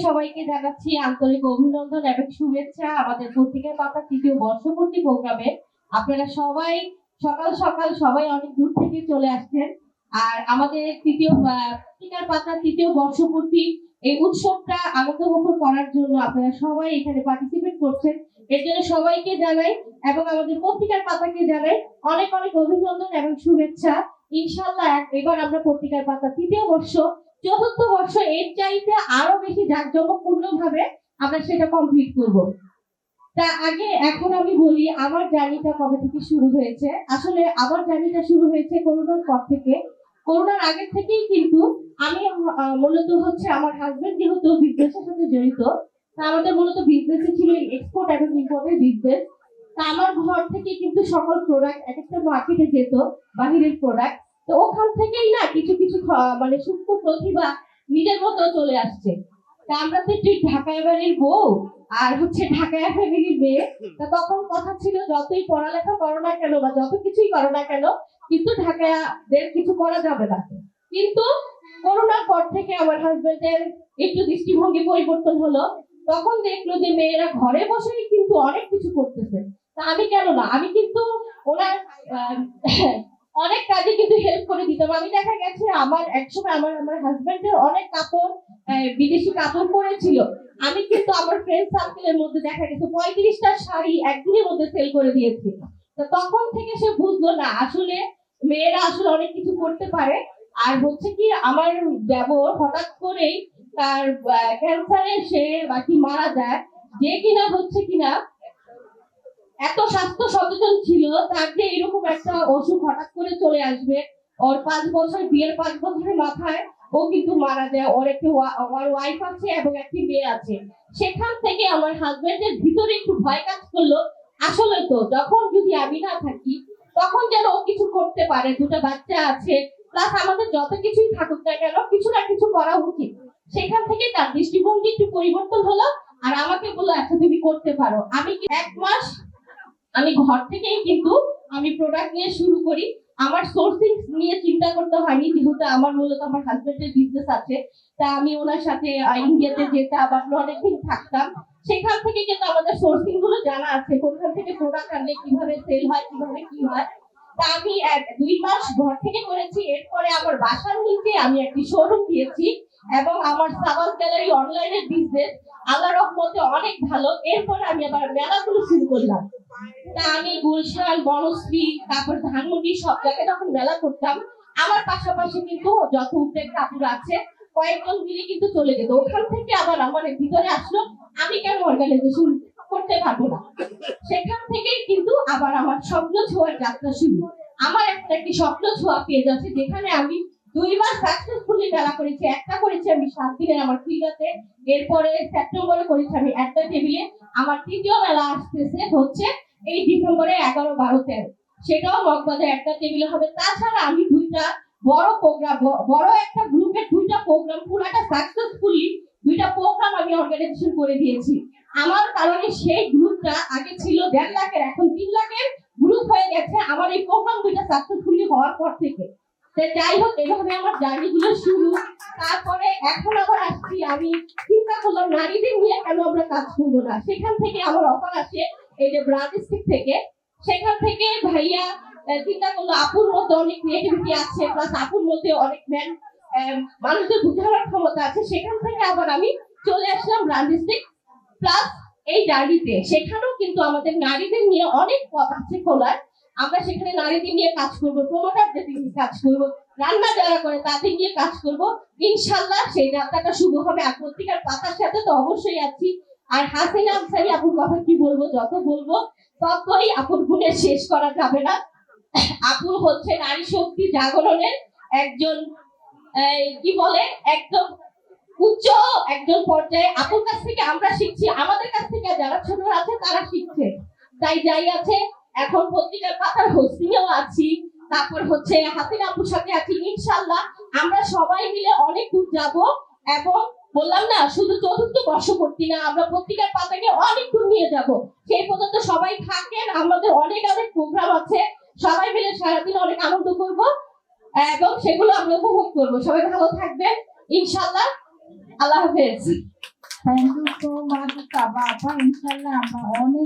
সবাইকে জানাচ্ছি আন্তরিক অভিনন্দন এবং শুভেচ্ছা আমাদের পত্রিকার পাতা তৃতীয় বর্ষপূর্তি প্রোগ্রামে। আপনারা সবাই সকাল সকাল সবাই অনেক দূর থেকে চলে আসছেন। আর আমাদের তৃতীয় পত্রিকার পাতা তৃতীয় বর্ষপূর্তি এই উৎসবটা আনন্দমুখর করার জন্য আপনারা সবাই এখানে পার্টিসিপেট করছেন। এর জন্য সবাইকে জানাই এবং আমাদের পত্রিকার পাতাকে জানাই অনেক অনেক অভিনন্দন এবং শুভেচ্ছা। ইনশাআল্লাহ এবার আমরা পত্রিকার পাতা তৃতীয় বর্ষ চতুর্থ বর্ষ এর চাইতে আরো বেশি জাঁকজমকপূর্ণ ভাবে আমরা সেটা কমপ্লিট করব। তা আগে এখন আমি বলি আমার জার্নিটা কবে থেকে শুরু হয়েছে। আসলে আমার জার্নিটা শুরু হয়েছে করোনার পর থেকে। করোনার আগে থেকেই কিন্তু আমি মূলত হচ্ছে আমার হাজবেন্ড যেহেতু বিজনেসের সাথে জড়িত, তা আমাদের মূলত বিজনেসই ছিল এক্সপোর্ট এবং ইম্পোর্টের বিজনেস। তা আমার ঘর থেকে কিন্তু সকল প্রোডাক্ট এক একটা মার্কেটে যেত, বাহিরের প্রোডাক্ট। তো ওখান থেকেই না কিছু কিছু মানে সূক্ষ্ম প্রতিভা নিজের মতো চলে আসছে। তা আমরা তো ঠিক ঢাকায় বাড়ির বউ আর হচ্ছে ঢাকায় ফ্যামিলির মেয়ে। তা তখন কথা ছিল যতই পড়ালেখা করো না কেন বা যত কিছুই করো না কেন কিন্তু ঢাকায়দের কিছু করা যাবে না। কিন্তু করোনার পর থেকে আমার হাজবেন্ডের একটু দৃষ্টিভঙ্গি পরিবর্তন হলো। তখন দেখলো যে মেয়েরা ঘরে বসেই কিন্তু অনেক কিছু করতেছে। তা আমি কেন না, আমি কিন্তু ওনার অনেক কাজে কিন্তু হেল্প করে দিতাম। আমি দেখা গেছে আমার একসময় আমার হাজবেন্ডের অনেক কাপড় বিদেশি কাপড় পরেছিল, আমি কিন্তু আমার ফ্রেন্ড সার্কেলের মধ্যে দেখা গেছে 35টা শাড়ি একদিনের মধ্যে সেল করে দিয়েছি। তো তখন থেকে সে বুঝলো না আসলে মেয়েরা আসলে অনেক কিছু করতে পারে। আর হচ্ছে কি আমার ব্যবহার হঠাৎ করেই তার ক্যান্সারে সে বাকি মারা যায়, যে কিনা হচ্ছে কিনা এত স্বাস্থ্য সচেতন ছিল, তার যে এরকম একটা অসুখ হঠাৎ করে চলে আসবে। ওর 5 বছর বিয়ের 5 বছরের মাথায় ও কিন্তু মারা যায়। ওর একটি ওয়াইফ আছে এবং একটি মেয়ে আছে। সেখান থেকে আমার হাজবেন্ডের ভিতরে একটু ভয় কাজ করলো। আসলে তো যখন যদি আমি না থাকি তখন যেন ও কিছু করতে পারে, দুটো বাচ্চা আছে, প্লাস আমাদের যত কিছুই থাকুক না কেন কিছু না কিছু করা উচিত। সেখান থেকে তার দৃষ্টিভঙ্গি একটু পরিবর্তন হলো আর আমাকে বললো আচ্ছা তুমি করতে পারো। আমি 1 মাস আমি ঘর থেকেই কিন্তু আমি প্রোডাক্ট নিয়ে শুরু করি। আমার সোর্সিং নিয়ে চিন্তা করতে হয়নি, যেহেতু আমার মূলত আমার হাজবেন্ডের বিজনেস আছে। তা আমি ওনার সাথে ইন্ডিয়াতে যেতাম, আমরা অনেকদিন থাকতাম। সেখান থেকে কিন্তু আমাদের সোর্সিং গুলো জানা আছে, কোনখান থেকে প্রোডাক্ট আনলে কিভাবে সেল হয়, কিভাবে কি হয়। তা আমি 2 মাস ঘর থেকে করেছি। এরপরে আমার বাসার নিচে আমি একটি শোরুম দিয়েছি এবং আমার সাবাস গ্যালারি অনলাইনের বিজনেস আল্লাহর রহমতে অনেক ভালো। এরপরে আমি আবার মেলাগুলো শুরু করলাম। তা আমি গুলশান, বনশ্রী, তারপর ধানমন্ডি সব জায়গায় যখন মেলা করতাম, আমার পাশাপাশি কিন্তু যত উদ্যোগ কাপড় আছে কয়েকজন মিলে কিন্তু চলে যেত। ওখান থেকে আবার আমার ভিতরে আসলো আমি কেন অর্গানাইজেশন করতে পারবো না। সেখান থেকেই কিন্তু আবার আমার স্বপ্ন ছোঁয়ার যাত্রা শুরু। আমার একটি স্বপ্ন ছোঁয়া পেজ আছে, যেখানে আমি 2 বার সাকসেসফুলি মেলা করেছি। একটা করেছি আমি 7 দিনের আমার ফ্রিগাতে, এরপরে সেপ্টেম্বরে করেছি আমি একটা টেবিলে। আমার তৃতীয় মেলা আসতেছে হচ্ছে এই ডিসেম্বরে 11, 12, 13, সেটাও মগবাজার একটা টেবিলে হবে। তাছাড়া আমি 2টা বড় প্রোগ্রাম, বড় একটা গ্রুপের 2টা প্রোগ্রাম পুরাটা সাকসেসফুলি 2টা প্রোগ্রাম আমি অর্গানাইজেশন করে দিয়েছি। আমার কারণে সেই গ্রুপটা আগে ছিল 1.5 লাখের, এখন 3 লাখের গ্রুপ হয়ে গেছে আমার এই প্রোগ্রাম 2টা সাকসেসফুলি হওয়ার পর থেকে। যাই হোক, এভাবে আমার জার্নি গুলো শুরু। তারপরে এখন আবার আসছি, আমি চিন্তা করলাম নারীদের নিয়ে কেন আমরা কাজ করবো না। সেখান থেকে আমার অফার আসে এই যে ব্রাঞ্চ থেকে। সেখান থেকে ভাইয়া চিন্তা করলো আপুর মধ্যে অনেক ক্রিয়েটিভিটি আছে, প্লাস আপুর মধ্যে অনেক মানুষদের বোঝানোর ক্ষমতা আছে। সেখান থেকে আবার আমি চলে আসলাম ব্রাঞ্চ প্লাস এই জার্নিতে। সেখানেও কিন্তু আমাদের নারীদের নিয়ে অনেক পথ আছে খোলার। আমরা সেখানে নারীদের নিয়ে কাজ করবো, প্রমোটারদের নিয়ে কাজ করবো, রান্না যারা করে তাদের নিয়ে কাজ করব। ইনশাল্লাহ সেই যাত্রাটা শুভ হবে। আর পত্রিকার পাতার সাথে তো অবশ্যই আছি। আর হাসিনা আনসারী আপুর কথা কি বলবো, যত বলবো ততই আপুর গুণে শেষ করা যাবে না। আপু হচ্ছে নারী শক্তি জাগরণের একজন কি বলে একদম উচ্চ একজন পর্যায়ে। আপুর কাছ থেকে আমরা শিখছি, আমাদের কাছ থেকে যারা ছোট আছে তারা শিখছে। তাই যাই আছে, এখন পত্রিকার পাতার হোস্টিংও আছি, তারপর হচ্ছে হাসিনা আপুর সাথে আছি। ইনশাল্লাহ আমরা সবাই মিলে অনেক দূর যাব এবং বললাম না শুধু চতুর্থ বর্ষপূর্তি না, আমরা পত্রিকার পাতাকে অনেক দূর নিয়ে যাব। সেই পর্যন্ত সবাই থাকেন, আমাদের অনেক অনেক প্রোগ্রাম আছে, সবাই মিলে সারাদিন অনেক আনন্দ করব এবং সেগুলো আমরা উপভোগ করব। সবাই ভালো থাকবেন ইনশাল্লাহ। আল্লাহ হাফেজ। থ্যাংক ইউ সো মাচ কাবা আপা, ইনশাল্লাহ আমরা অনেক